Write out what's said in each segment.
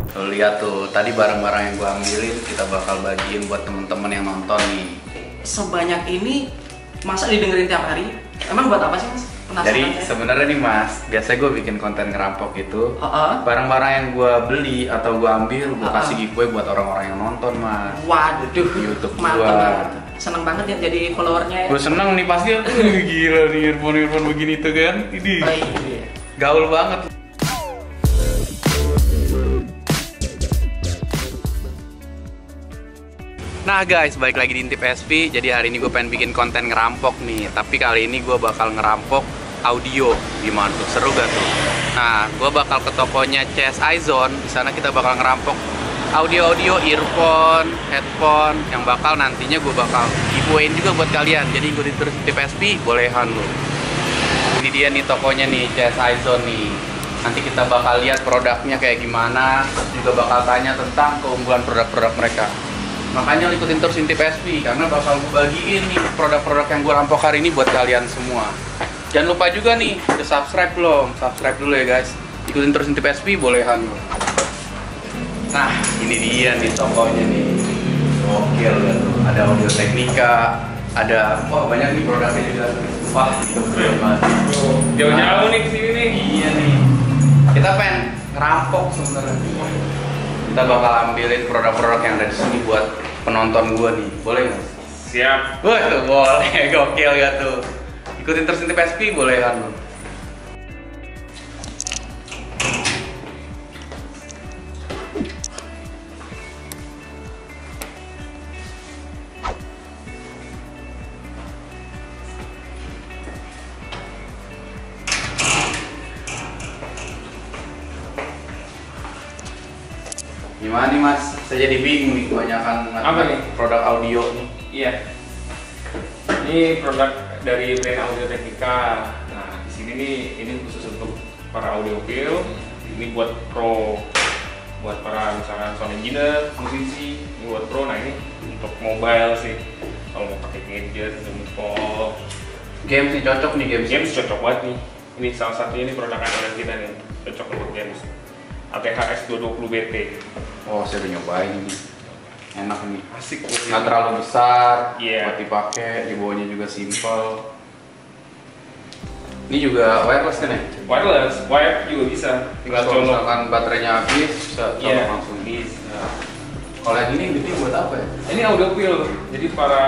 Tuh lihat tuh, tadi barang-barang yang gua ambilin kita bakal bagiin buat temen-temen yang nonton nih. Sebanyak ini masa didengerin tiap hari? Emang buat apa sih mas? Penasaran Jadi saya. sebenarnya nih mas, biasanya gue bikin konten ngerampok itu Heeh. barang-barang yang gue beli atau gue ambil, gue kasih Heeh. giveaway buat orang-orang yang nonton mas. Waduh, Di YouTube mantep gua. banget. Seneng banget ya jadi followernya ya. Gue seneng nih pasti, gila nih earphone begini tuh kan, ini Oh, iya. gaul banget. Nah guys, balik lagi di Intip SP. Jadi hari ini gue pengen bikin konten ngerampok nih. Tapi kali ini gue bakal ngerampok audio. Gimana tuh? Seru gak tuh? Nah, gue bakal ke tokonya CSI Zone. Di sana kita bakal ngerampok audio-audio, earphone, headphone yang bakal nantinya gue bakal giveawayin juga buat kalian. Jadi ikutin terus Intip SP, bolehan lo. Ini dia nih tokonya nih, CSI Zone nih. Nanti kita bakal lihat produknya kayak gimana, terus juga bakal tanya tentang keunggulan produk-produk mereka. Makanya ikutin terus Intip SP karena bakal gue bagiin nih produk-produk yang gue rampok hari ini buat kalian semua. Jangan lupa juga nih, udah subscribe belum? Subscribe dulu ya guys. Ikutin terus Intip SP, bolehan lo. Nah, ini dia nih tokonya nih. Gokil ya tuh. Ada Audio Technica, ada banyak nih produknya juga. Wah, keren banget. Jauh-jauh nih kesini nih. Iya nih. Kita pengen ngerampok sebenarnya. Kita bakal ambilin produk-produk yang ada di sini buat penonton gua nih. Boleh nggak? Siap. Wah, boleh. Gokil ya tuh. Ikutin terus Intip SP, boleh kan lu? Gimana nih mas? Saya jadi bingung nih kebanyakan Apa nih? produk audio nih. Iya. Ini produk dari brand Audio Technica. Nah, di sini nih ini khusus untuk para audiophile. Ini buat pro, buat para misalkan sound engineer, musisi. Ini buat pro. Nah ini untuk mobile sih. Kalau mau pakai gadget, Zoom call, Game sih cocok nih game. games cocok banget nih. Ini salah satunya ini produk andalan kita nih. Cocok untuk games. ATH S220 BT. Oh, saya udah nyobain ini. Enak nih. Asik. Nggak terlalu besar, Iya. buat dipakai, dibawanya juga simple. Ini juga wireless kan ya? Wireless, wired juga bisa. Tinggal Kalau colok. misalkan baterainya habis, bisa colok Iya, langsung. bisa. Kalau yang ini gede buat apa ya? Ini audiophile, jadi para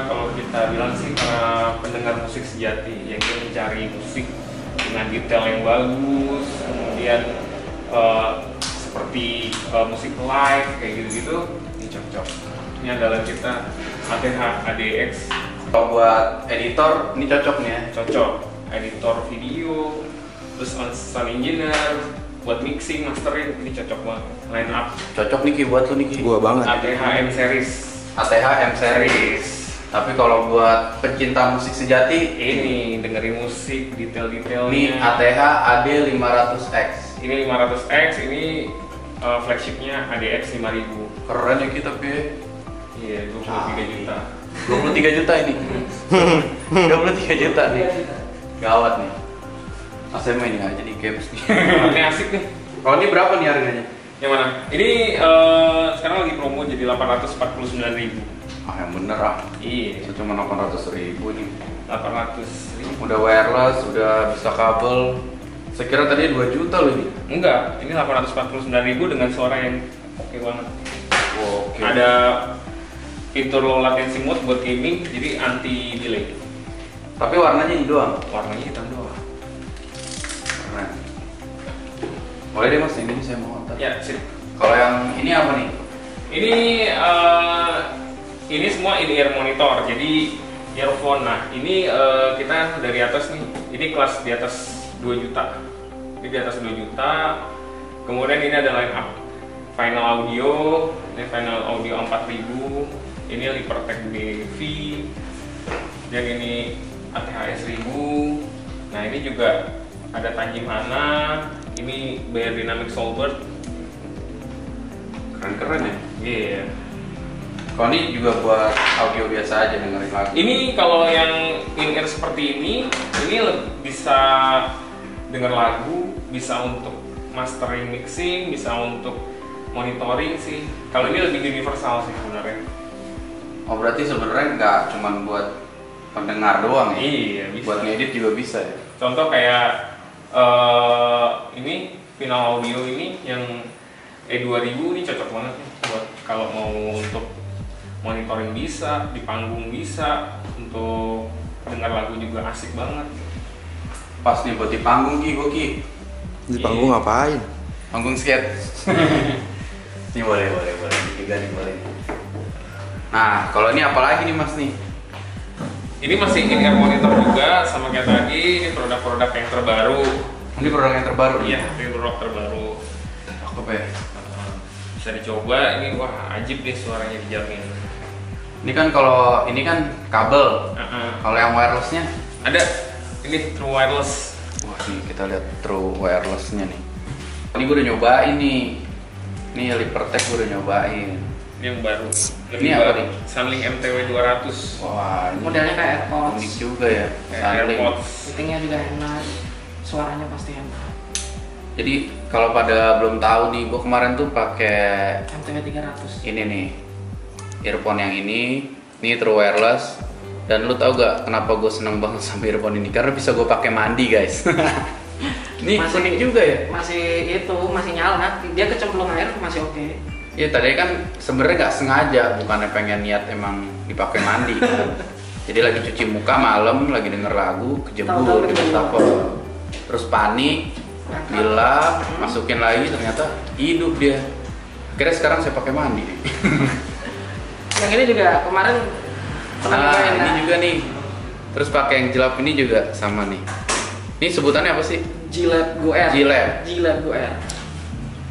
kalau kita bilang sih para pendengar musik sejati yang ingin mencari musik dengan detail yang bagus, kemudian seperti musik live kayak gitu-gitu, ini cocok. Ini andalan kita ATH ADX, Kalau buat editor, ini cocok nih ya. cocok. Editor video, terus sound engineer, buat mixing, mastering, ini cocok banget. Line up Cocok nih Ki buat lu nih Ki. Gua banget. ATH M series. ATH M series. Tapi kalau buat pecinta musik sejati, Ini dengerin musik, ini detail-detailnya. ATH AD 500X. Ini 500X, ini flagshipnya ADX 5000. Keren ya kita Pi. Iya, 23 juta. 23 juta ini. 23 juta nih. Gawat nih. Asal main aja di games nih. Ini asik nih. Kalau ini berapa nih harganya? Yang mana? Ini sekarang lagi promo jadi 849.000. Ah yang bener ah. Iya, Itu cuma 800.000 nih. 800.000. Udah wireless, udah bisa kabel. Saya kira tadi 2 juta loh ini. Enggak, ini 849.000 dengan suara yang oke banget. Oke. Ada fitur low latency mode buat gaming, jadi anti delay. Tapi warnanya ini doang. Warnanya hitam doang. Keren. Boleh deh mas, ini saya mau nonton. Ya, sip. Kalau yang ini apa nih? Ini semua in-ear monitor, jadi earphone. Nah, ini kita dari atas nih. Ini kelas di atas 2 juta. Ini di atas 2 juta. Kemudian ini ada line up Final Audio, ini Final Audio 4000. Ini Libertech BV. Dan ini ATH 1000. Nah, ini juga ada Tanjim Hana. Ini Bayer Dynamic Soulbird. Keren-keren ya. Iya. Kalau ini juga buat audio biasa aja dengerin lagu. Ini kalau yang in-ear seperti ini bisa denger lagu, bisa untuk mastering mixing, bisa untuk monitoring sih. Kalau ini lebih universal sih sebenarnya. Oh berarti sebenarnya nggak cuma buat pendengar doang ya? Iya, bisa. Buat ngedit juga bisa ya? Contoh kayak ini final audio ini yang E2000 ini cocok banget nih buat kalau mau untuk monitoring bisa, di panggung bisa, untuk dengar lagu juga asik banget. Pas nih buat di panggung Ki, gua Ki. Di panggung ngapain? Panggung skate. Ini boleh juga nih boleh. Nah kalau ini apa lagi nih Mas nih? Ini masih in-ear monitor juga sama kayak tadi, ini produk-produk yang terbaru. Ini produk yang terbaru? Iya, ini produk terbaru. Cakep ya? Bisa dicoba, ini wah ajib deh suaranya dijamin. Ini kan kalau ini kan kabel. Kalau yang wirelessnya? Ada, ini true wireless. Wah nih kita lihat true wirelessnya nih. Ini gue udah nyobain nih. Ini Libertech gue udah nyobain. Ini yang baru. Ini apa nih? Sunlink MTW 200. Wah ini Modelnya kayak AirPods. unik juga ya. Kayak Sunlink. AirPods. Fittingnya juga enak. Suaranya pasti enak. Jadi kalau pada belum tahu nih, gue kemarin tuh pakai MTW 300. ini nih earphone yang ini true wireless. Dan lu tau gak kenapa gue seneng banget sama earphone ini? Karena bisa gue pakai mandi guys. Ini unik juga ya. Masih nyala. Dia kecemplung air masih oke. Iya tadi kan sebenarnya nggak sengaja, bukannya pengen niat emang dipakai mandi kan. Jadi lagi cuci muka malam, lagi denger lagu, kejebur, kejebur. Terus panik, dilap, masukin lagi ternyata hidup dia. Akhirnya sekarang saya pakai mandi. Yang ini juga kemarin pernah nyobain, Ini juga nih. Terus pakai yang jelap ini juga sama nih. Ini sebutannya apa sih? Gillette Go Air. Gillette Go Air.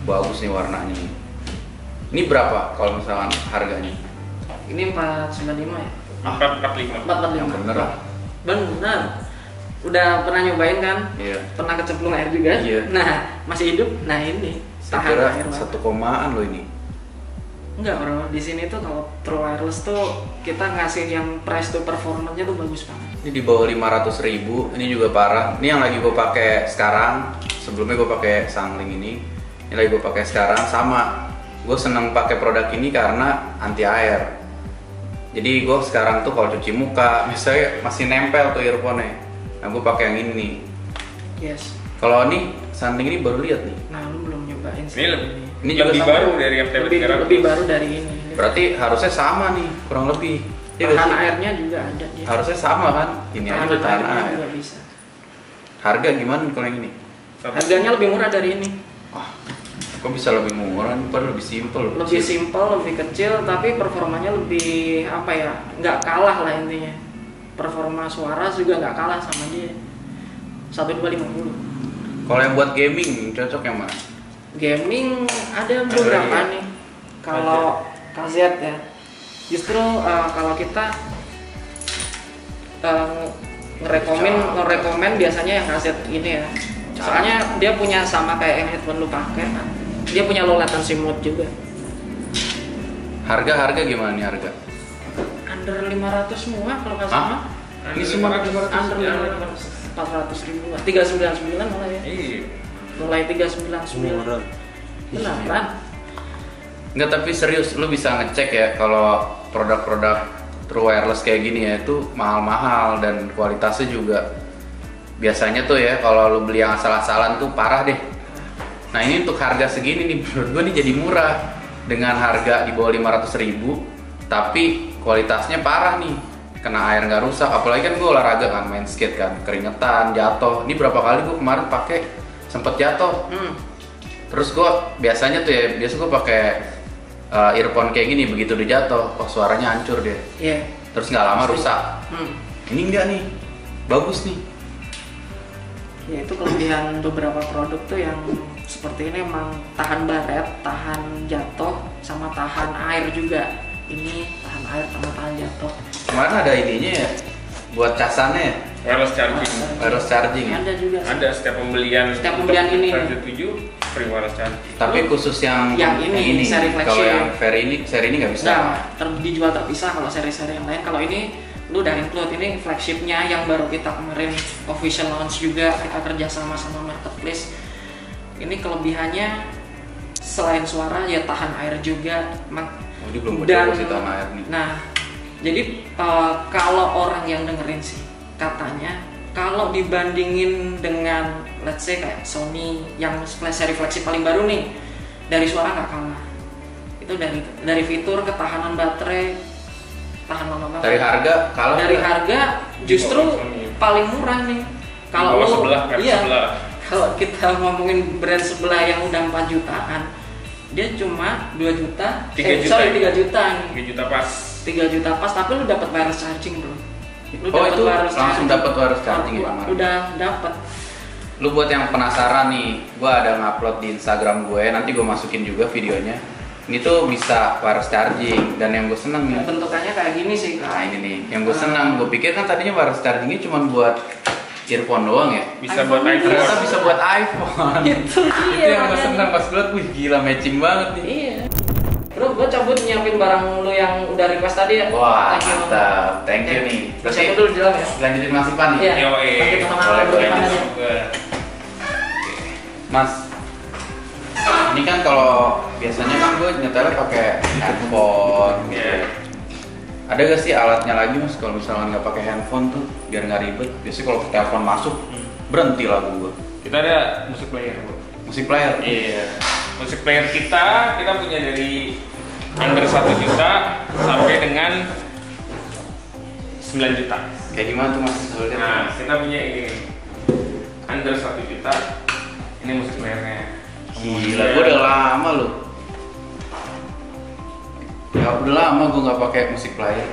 Bagus nih warnanya nih. Ini berapa kalau misalkan harganya? Ini 495 ya? 445. 445. Yang bener lah. Bener. Udah pernah nyobain kan? Iya. Pernah kecemplung air juga? Iya. Nah, masih hidup. Nah, ini Saya tahan kira air banget. 1 komaan loh ini. Enggak bro, di sini tuh kalau true wireless tuh kita ngasih yang price to performance-nya tuh bagus banget. Ini di bawah 500.000, ini juga parah. Ini yang lagi gue pakai sekarang. Sebelumnya gue pakai Sunlink ini. Ini lagi gue pakai sekarang sama. Gue seneng pakai produk ini karena anti air. Jadi gue sekarang tuh kalau cuci muka, misalnya masih nempel tuh earphone-nya. Nah gue pakai yang ini nih. Yes. Kalau ini Sunlink ini baru lihat nih. Nah, lu belum nyobain sih. Ini juga lebih sama. baru dari MTW 300. Lebih baru dari ini. Berarti harusnya sama nih, kurang lebih. Iya nggak Tahan sih? airnya juga ada dia. Harusnya sama kan? Ini aja udah tahan airnya air. juga bisa. Harga gimana kalau yang ini? Harganya lebih murah dari ini. Kok bisa lebih murah? Padahal lebih simple. Lebih simpel, lebih kecil, tapi performanya lebih apa ya? Nggak kalah lah intinya. Performa suara juga nggak kalah sama dia. 1250. Kalau yang buat gaming cocok yang mana? Gaming ada beberapa iya. nih. Kalau KZ ya, justru kalau kita ngerekomen biasanya yang KZ ini ya. Soalnya dia punya sama kayak yang headphone lu pakai, dia punya low latency mode juga. Harga gimana nih harga? Under 500 semua kalau nggak salah. Ini semua Under 500, 400 ribuan, 399 malah ya. Iya. Mulai 399. Beneran? Enggak, tapi serius lu bisa ngecek ya kalau produk-produk true wireless kayak gini ya itu mahal-mahal dan kualitasnya juga biasanya tuh ya kalau lu beli yang asal-asalan tuh parah deh. Nah ini untuk harga segini nih menurut gue nih jadi murah dengan harga di bawah 500.000 tapi kualitasnya parah nih, kena air nggak rusak. Apalagi kan gue olahraga kan, main skate kan, keringetan, jatuh. Ini berapa kali gue kemarin pakai sempet jatuh. Terus gue biasanya tuh ya, biasa gue pakai earphone kayak gini, begitu udah jatuh, oh suaranya hancur deh. Iya. Terus nggak lama rusak. Ini enggak nih, bagus nih. Ya itu kelebihan beberapa produk tuh yang seperti ini emang tahan baret, tahan jatuh, sama tahan air juga. Ini tahan air sama tahan jatuh. Kemarin ada ininya ya, buat casannya ya, Wireless charging. wireless charging ya. Ada juga. Ada setiap pembelian ini. Charger 7 free wireless charging. Tapi khusus yang ini, seri flagship. Kalau yang seri ini nggak bisa. Dijual terpisah kalau seri-seri yang lain. Kalau ini lu udah include, ini flagshipnya yang baru kita kemarin official launch juga, kita kerja sama marketplace. Ini kelebihannya selain suara ya tahan air juga. Oh, dia belum coba sih tahan air nih. Nah, jadi kalau orang yang dengerin sih katanya kalau dibandingin dengan let's say kayak Sony yang seri flagship paling baru nih, dari suara nggak kalah. Itu dari fitur, ketahanan baterai, tahan lama banget. Dari harga kalah. Dari harga justru paling murah nih. Kalau kalau kita ngomongin brand sebelah yang udah 4 jutaan, dia cuma 2 juta, 3 juta nih. 3 juta pas. 3 juta pas, tapi lu dapat wireless charging, bro. Lu itu langsung dapat wireless charging ya kemarin. Udah dapat. Lu buat yang penasaran nih, gua ada ngupload di Instagram gue, nanti gue masukin juga videonya. Ini tuh bisa wireless charging, dan yang gue seneng nih. Bentukannya kayak gini sih, Kak. Nah ini nih, yang gue seneng. Gue pikir kan tadinya wireless chargingnya cuma buat earphone doang ya. Bisa buat iPhone. Ternyata bisa buat iPhone. Itu Itu yang gue seneng pas gue liat, wih gila matching banget nih. Iya. Bro, gue cabut nyiapin barang lu yang udah request tadi ya. Wah, mantap. Thank you nih. Terus cabut dulu di dalam ya. Lanjutin Mas Ipan nih. Iya. Yoi. Kita mengenal dulu Ipan aja. Mas, ini kan kalau biasanya kan gue nyetelnya pakai handphone. Iya. Ada gak sih alatnya lagi Mas kalau misalnya nggak pakai handphone tuh biar nggak ribet? Biasanya kalau telepon masuk berhenti lagu gue. Kita ada musik player, Bu. Musik player. Iya. Musik player kita punya dari under 1 juta sampai dengan 9 juta. Kayak gimana tuh Mas? Nah, kita punya ini under 1 juta. Ini musik playernya. Gila, gue udah lama loh. Ya udah lama gue nggak pakai musik player.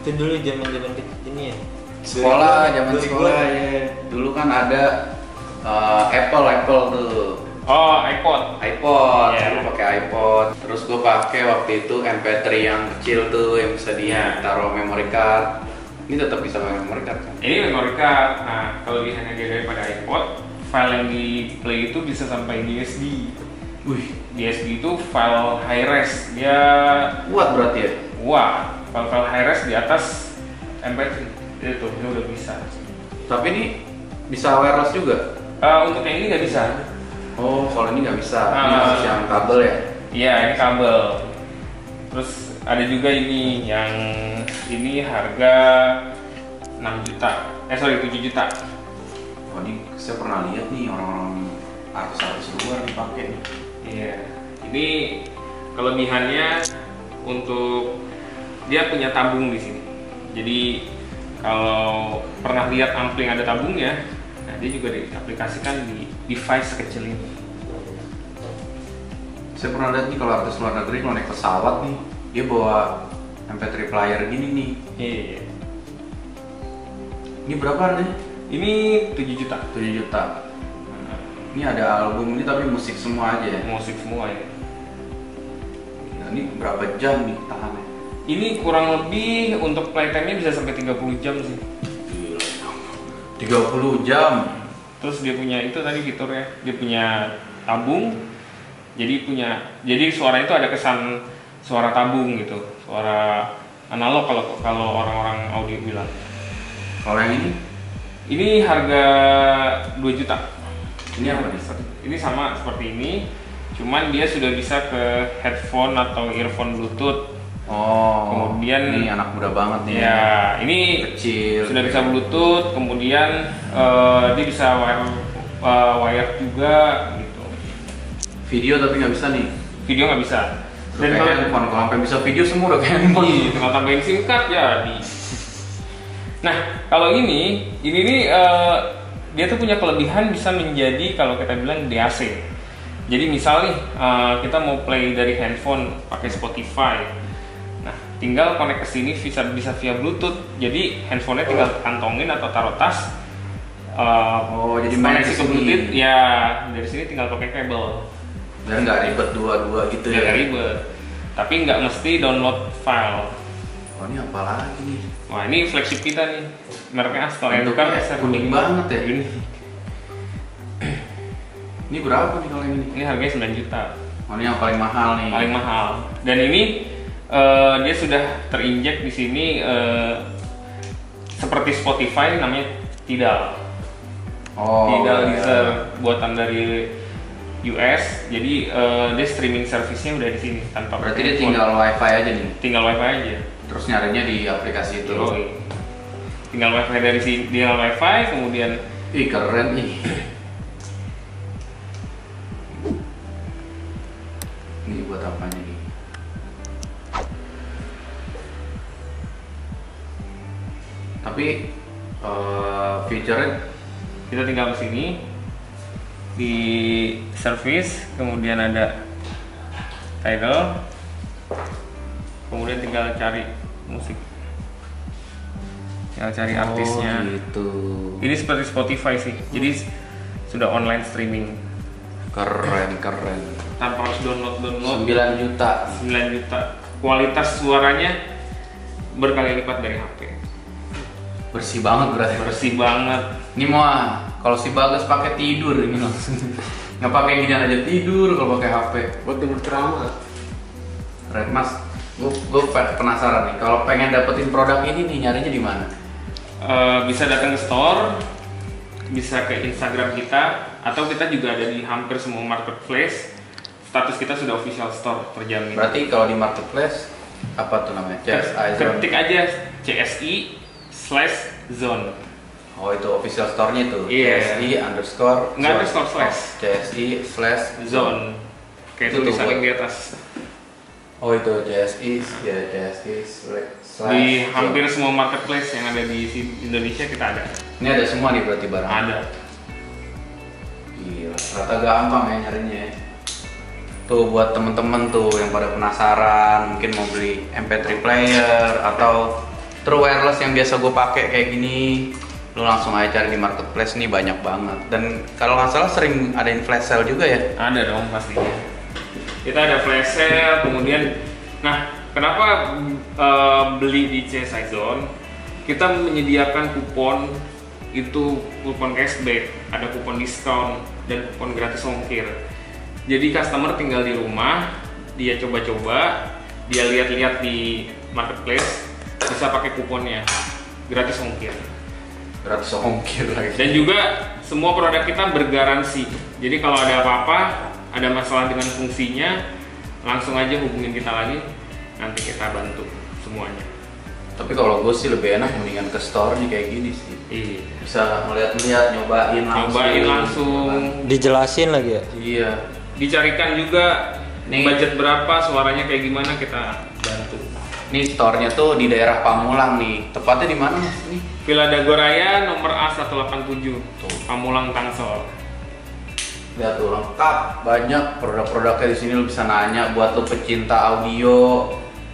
Itu dulu zaman ini ya. Sekolah, zaman sekolah ya. Dulu kan ada Apple tuh. Oh, iPod. Saya pakai iPod. Terus gue pakai waktu itu MP3 yang kecil tuh yang bisa ditaruh memory card. Ini tetap bisa pakai memory card kan? Ini memory card. Nah, kelebihannya dia daripada iPod, file yang di play itu bisa sampai USB. Wih, USB itu file high res. Dia kuat berarti ya? wah, file-file high res di atas MP3. Itu dia udah bisa. Tapi ini bisa wireless juga? Untuk yang ini nggak bisa. Oh, kalau ini nggak bisa. Ini harus yang kabel ya? Iya, ini kabel. Terus ada juga ini yang ini harga 6 juta. 7 juta. Oh, ini saya pernah lihat nih orang-orang artis-artis luar dipakai nih. Iya. Ini kelebihannya untuk dia punya tabung di sini. Jadi kalau pernah lihat ampli yang ada tabungnya, nah dia juga diaplikasikan di device kecil ini. Saya pernah lihat nih kalau artis luar negeri kalau naik pesawat nih, dia bawa MP3 player gini nih. Iya. Ini berapa harganya? Ini 7 juta. 7 juta. Ini ada album ini tapi musik semua aja ya? Musik semua ya. Nah, ini berapa jam nih tahannya? Ini kurang lebih untuk playtime-nya bisa sampai 30 jam sih. Gila. 30 jam. Terus dia punya itu tadi fiturnya, dia punya tabung. Jadi suara itu ada kesan suara tabung gitu, suara analog kalau orang-orang audio bilang. Kalau yang ini harga 2 juta. Ini apa nih? Ini sama seperti ini, cuman dia sudah bisa ke headphone atau earphone Bluetooth. Oh, kemudian ini anak muda banget nih. Ya, ini kecil. Sudah bisa Bluetooth, kemudian dia bisa wire juga gitu. Video tapi nggak bisa nih. Video nggak bisa. Dan kalau handphone, kalau sampai bisa video semua udah kayak handphone. Iya, tinggal tambahin SIM card jadi. Nah, kalau ini nih dia tuh punya kelebihan bisa menjadi kalau kita bilang DAC. Jadi misal nih kita mau play dari handphone pakai Spotify. Nah, tinggal connect ke sini bisa via Bluetooth. Jadi handphonenya tinggal kantongin atau taruh tas. Jadi koneksi ke Bluetooth ya dari sini tinggal pakai kabel. Dan nggak ribet dua-dua gitu ya? Nggak ribet. Tapi nggak mesti download file. Oh, ini apa lagi nih? Wah, ini flagship kita nih. Mereknya Astro yang bukan kuning banget ya. Ini. Ini berapa nih kalau ini? Ini harganya 9 juta. Oh, ini yang paling mahal nih. Paling mahal. Dan ini dia sudah terinjek di sini seperti Spotify namanya Tidal. Oh, Tidal iya. user buatan dari US, jadi dia streaming service-nya udah di sini tanpa Berarti pakai dia handphone. tinggal wifi aja nih. Tinggal wifi aja. Terus nyarinya di aplikasi itu. Yoi. Tinggal wifi dari sini, tinggal wifi, kemudian Ih keren nih. Ini buat apanya nih? Tapi feature-nya kita tinggal ke sini di service, kemudian ada title, kemudian tinggal cari musik, tinggal cari artisnya. gitu. Ini seperti Spotify sih, jadi sudah online streaming Keren. tanpa harus download 9 juta. 9 juta. Kualitas suaranya berkali lipat dari HP. Bersih banget berarti. Bersih banget. Ini mau kalau si Bagas pakai tidur ini langsung. Nggak pakai ginian aja tidur kalau pakai HP. Buat denger ceramah. Keren Mas. Gue penasaran nih. Kalau pengen dapetin produk ini nih nyarinya di mana? Bisa datang ke store, bisa ke Instagram kita, atau kita juga ada di hampir semua marketplace. Status kita sudah official store, terjamin. Berarti kalau di marketplace apa tuh namanya? CSI Zone. Ketik aja CSI/zone. Oh itu official store-nya itu. Iya. CSI underscore. Nggak zone. underscore slash. CSI/zone. Zone. Kayak Itu tuh tulisan buat- yang di atas. Oh itu CSI ya CSI slash Di zone. hampir semua marketplace yang ada di Indonesia kita ada. Ini ada semua nih berarti barang. Ada. Gila, ternyata gampang ya nyarinya ya. Tuh buat temen-temen tuh yang pada penasaran mungkin mau beli MP3 player atau true wireless yang biasa gue pakai kayak gini, lu langsung aja cari di marketplace nih banyak banget. Dan kalau nggak salah sering adain flash sale juga ya. Ada dong pastinya. Kita ada flash sale, kemudian, nah kenapa beli di CSI Zone? Kita menyediakan kupon, itu kupon cashback, ada kupon diskon dan kupon gratis ongkir. Jadi customer tinggal di rumah, dia coba-coba, dia lihat-lihat di marketplace, bisa pakai kuponnya, gratis ongkir. Gratis ongkir lagi. Dan juga semua produk kita bergaransi. Jadi kalau ada apa-apa, ada masalah dengan fungsinya, langsung aja hubungin kita lagi, nanti kita bantu semuanya. Tapi kalau gue sih lebih enak mendingan ke store-nya kayak gini sih. Iya. Bisa ngeliat-liat, nyobain langsung. Dijelasin lagi ya. Iya. Dicarikan juga Nih. budget berapa, suaranya kayak gimana, kita bantu. Nih store-nya tuh di daerah Pamulang nih. Tepatnya di mana Mas? Nih. Villa Dagoraya nomor A187, Tuh. Pamulang Tangsel. Lihat tuh lengkap, banyak produk-produknya di sini. Lu bisa nanya buat lu pecinta audio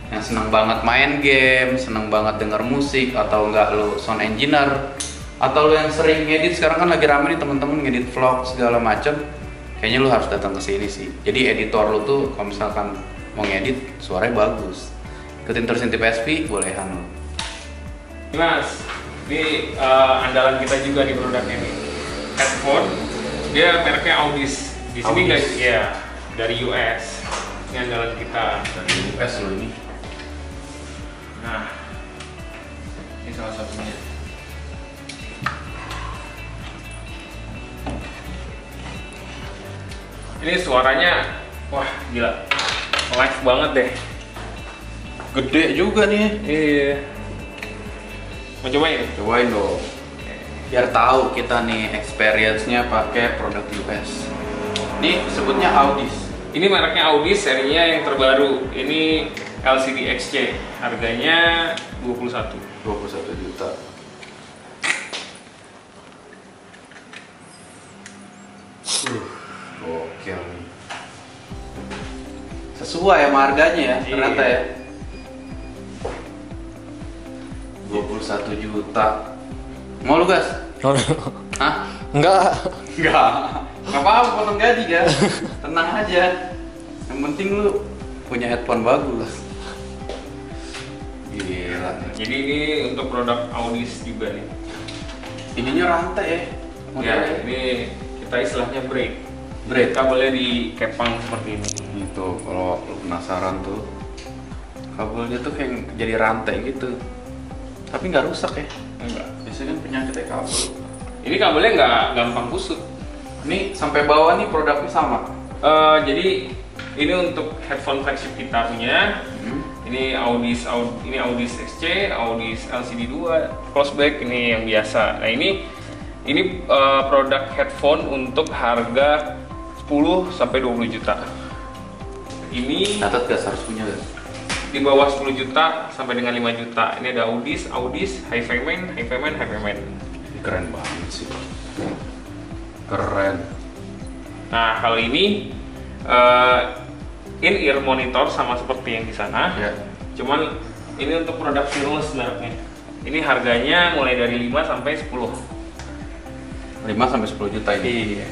yang seneng banget main game, seneng banget denger musik, atau enggak lu sound engineer, atau lu yang sering ngedit. Sekarang kan lagi rame nih temen-temen ngedit vlog segala macem. Kayaknya lu harus datang ke sini sih. Jadi editor lu tuh kalau misalkan mau ngedit suaranya bagus, ikutin terus Intip PSP, bolehan lu. Mas, ini andalan kita juga di produknya nih. Headphone, dia mereknya Audis. Di sini Audis. guys, ya dari US. Ini andalan kita. Dari US lu ini. Nah, ini salah satunya. Ini suaranya, wah gila, live banget deh. Gede juga nih. Iya. Mau cobain? Cobain dong. Biar tahu kita nih experience-nya pakai produk US. Ini sebutnya Audis. Ini mereknya Audis, serinya yang terbaru. Ini LCD XC, harganya 21. 21 juta. Gokil nih. Sesuai sama harganya ya, ternyata ya. 21 juta. Mau lu gas? Hah? Enggak. Enggak. Enggak apa-apa potong gaji kan. Tenang aja. Yang penting lu punya headphone bagus. Gila nih. Jadi ini untuk produk Audis juga nih. Ininya rantai ya. Ya, Modelnya. ini kita istilahnya braid. Braid. Kabelnya dikepang seperti ini. Itu kalau lu penasaran tuh, kabelnya tuh kayak jadi rantai gitu. Tapi nggak rusak ya. Enggak. Biasanya kan penyakitnya kabel. Ini kabelnya nggak gampang kusut. Ini sampai bawah nih produknya sama. Jadi ini untuk headphone flagship kita punya. Ini Audis XC, Audis LCD 2, closed-back ini yang biasa. Nah ini produk headphone untuk harga 10 sampai 20 juta. Ini Catat gas, harus punya gas. di bawah 10 juta sampai dengan 5 juta. Ini ada Audis, Hi-Fi-Man. Keren banget sih. Keren. Nah kalau ini in-ear monitor sama seperti yang di sana. Ya. Cuman ini untuk produk wireless mereknya. Ini harganya mulai dari 5 sampai 10. 5 sampai 10 juta ini. Iya.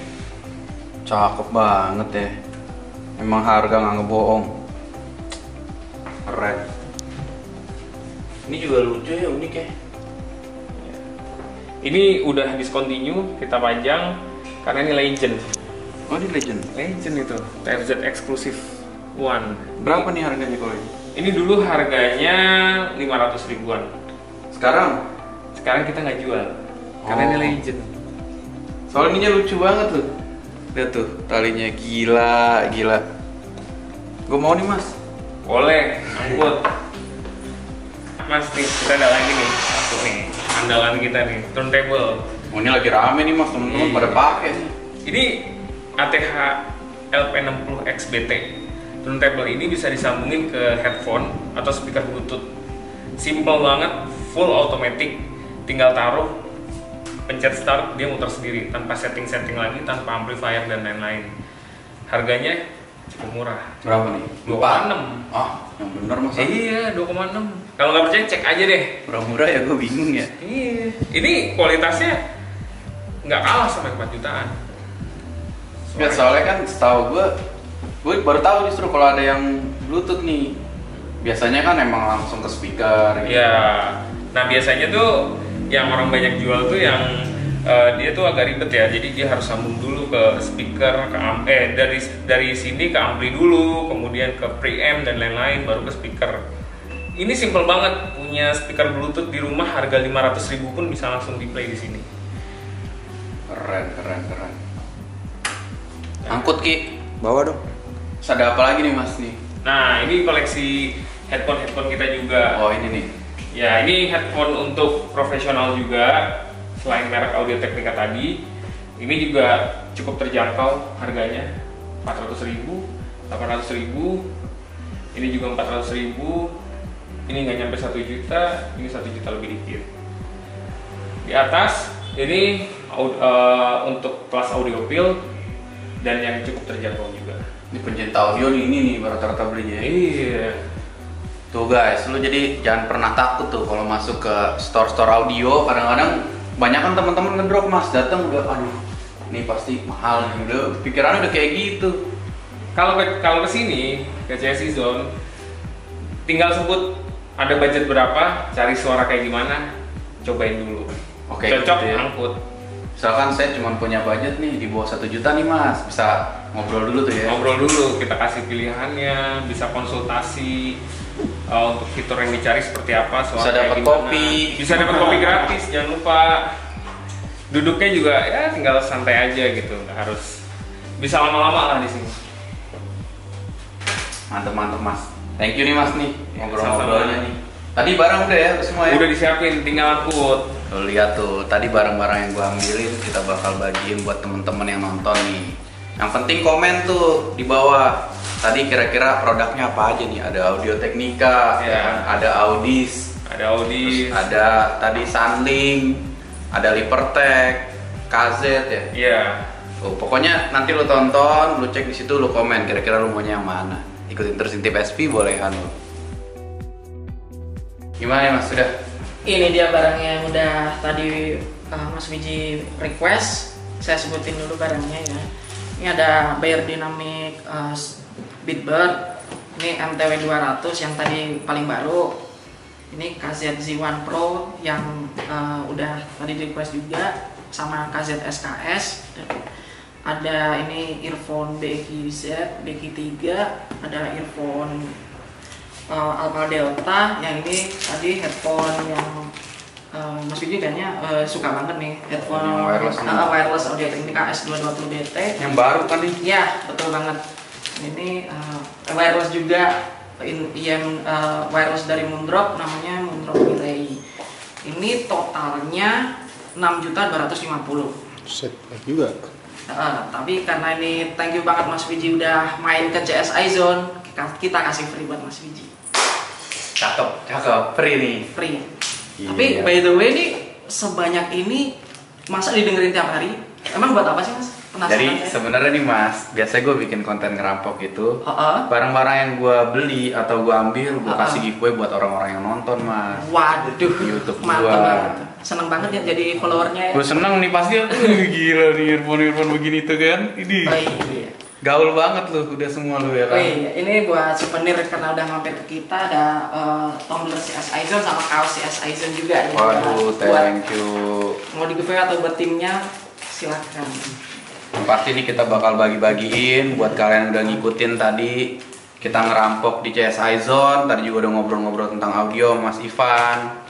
Cakep banget ya. Emang harga nggak ngebohong. Keren. Ini juga lucu ya, unik ya. Ini udah discontinue, kita pajang karena ini legend. Oh, ini legend. Legend itu, TFZ Exclusive One. Berapa nih harganya kalau ini? Ini dulu harganya 500 ribuan. Sekarang? Sekarang kita nggak jual karena ini Oh. legend. Soalnya ininya lucu banget tuh. Lihat tuh, talinya gila. Gue mau nih, Mas. Boleh, angkut. Mas nih, kita ada lagi nih, satu nih, andalan kita nih, turntable. Oh, ini lagi rame nih, Mas. Temen-temen Iya. pada pakai nih. Ini ATH LP60 XBT. Turntable ini bisa disambungin ke headphone atau speaker Bluetooth. Simple banget, full automatic. Tinggal taruh, pencet start, dia muter sendiri tanpa setting-setting lagi, tanpa amplifier dan lain-lain. Harganya cukup murah. Berapa nih? 2,6. Ah, yang bener, Mas. Iya, 2,6. Kalau nggak percaya cek aja deh. Murah-murah ya, gue bingung ya. Iya. Ini kualitasnya nggak kalah sama 4 jutaan. Ya, soalnya kan setahu gue baru tahu justru kalau ada yang Bluetooth nih. Biasanya kan emang langsung ke speaker gitu. Iya. Nah biasanya tuh yang orang banyak jual tuh yang dia tuh agak ribet ya. Jadi dia harus sambung dulu ke speaker, dari sini ke ampli dulu, kemudian ke preamp dan lain-lain, baru ke speaker. Ini simple banget, punya speaker Bluetooth di rumah harga 500 ribu pun bisa langsung di play di sini. Keren. Angkut, Ki. Bawa dong. Terus ada apa lagi nih, Mas nih? Nah ini koleksi headphone kita juga. Oh, ini nih. Ya, ini headphone untuk profesional juga. Selain merek Audio Technica tadi, ini juga cukup terjangkau harganya. 400.000, 800.000, ini juga 400.000. Ini nggak nyampe 1 juta, ini 1 juta lebih dikit. Di atas ini untuk kelas audiophile dan yang cukup terjangkau juga. Ini pencinta audio nih, ini nih rata-rata belinya. Iya. Tuh guys, lu jadi jangan pernah takut tuh kalau masuk ke store-store audio. Kadang-kadang banyak kan teman-teman ngedrop, Mas, datang udah aduh, ini pasti mahal nih. Udah pikirannya udah kayak gitu. Kalau kesini ke CSI Zone, tinggal sebut ada budget berapa, cari suara kayak gimana, cobain dulu. Oke, Cocok, gitu ya. angkut. Misalkan saya cuma punya budget nih di bawah 1 juta nih, Mas, bisa ngobrol dulu tuh ya. Ngobrol dulu, kita kasih pilihannya, bisa konsultasi untuk fitur yang dicari seperti apa, suara Bisa kayak dapat gimana. kopi. Bisa dapat kopi gratis, jangan lupa. Duduknya juga ya tinggal santai aja gitu, nggak harus bisa lama-lama lah di sini. Mantep, Mas. Thank you nih, Mas nih Ya, ngobrol-ngobrolnya sama-sama. nih. Tadi barang udah ya semua ya? Udah disiapin, tinggal angkut. Lo lihat tuh, tadi barang-barang yang gua ambilin kita bakal bagiin buat temen-temen yang nonton nih. Yang penting komen tuh di bawah. Tadi kira-kira produknya apa aja nih? Ada Audio Technica, Ya. ya kan? Ada Audis, Ada Audi. terus ada tadi Sunlink, ada Lipertech, KZ ya. Iya. Tuh, pokoknya nanti lu tonton, lu cek di situ, lu komen kira-kira lu maunya yang mana. Ikutin terus Intip SP bolehan lu. Gimana ya, Mas? Sudah? Ini dia barangnya yang udah tadi Mas Wiji request. Saya sebutin dulu barangnya ya. Ini ada Bayer Dynamic Beatbird. Ini MTW 200 yang tadi paling baru. Ini KZ Z1 Pro yang udah tadi request juga, sama KZ SKS. Ada ini earphone BQ-Z, BQ3, ada earphone Alpha Delta, yang ini tadi headphone yang Mas Wiji kayaknya suka banget nih headphone Yang wireless nih. wireless Audio Technica S220 DT. Yang baru kan nih? Iya, betul banget. Ini wireless juga, yang wireless dari Moondrop, namanya Moondrop Relay. Ini totalnya 6.250.000. Set juga. Tapi karena ini thank you banget Mas Wiji udah main ke CSI Zone, kita kasih free buat Mas Wiji. Cakep, cakep, free nih. Free. Iya. Tapi by the way nih, sebanyak ini masa didengerin tiap hari? Emang buat apa sih Mas? Penasaran Jadi saya. sebenarnya nih Mas, biasanya gue bikin konten ngerampok itu Heeh. barang-barang yang gue beli atau gue ambil, gue Heeh. kasih giveaway buat orang-orang yang nonton Mas. Waduh, YouTube mantap gua. banget. Seneng banget ya jadi followernya ya. Gue seneng nih pasti, gila nih earphone begini tuh kan. Ini Oh iya. gaul banget lu, udah semua lu ya Oh kan. iya, ini buat souvenir karena udah mampir ke kita, ada tumbler CSI Zone sama kaos CSI Zone juga. Jadi Waduh, buat thank you. mau di giveaway atau buat timnya silakan. Yang pasti ini kita bakal bagi-bagiin buat kalian yang udah ngikutin tadi. Kita ngerampok di CSI Zone, tadi juga udah ngobrol-ngobrol tentang audio Mas Ivan.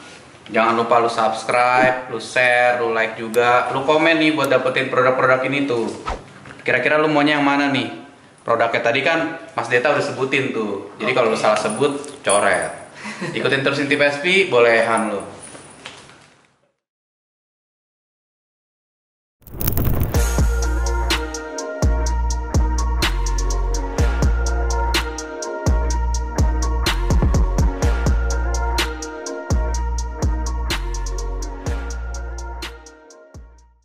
Jangan lupa lu subscribe, lu share, lu like juga, lu komen nih buat dapetin produk-produk ini tuh. Kira-kira lu maunya yang mana nih? Produknya tadi kan Mas Deta udah sebutin tuh. Jadi kalau lu salah sebut, coret. Ikutin terus Intip SP, bolehan lu.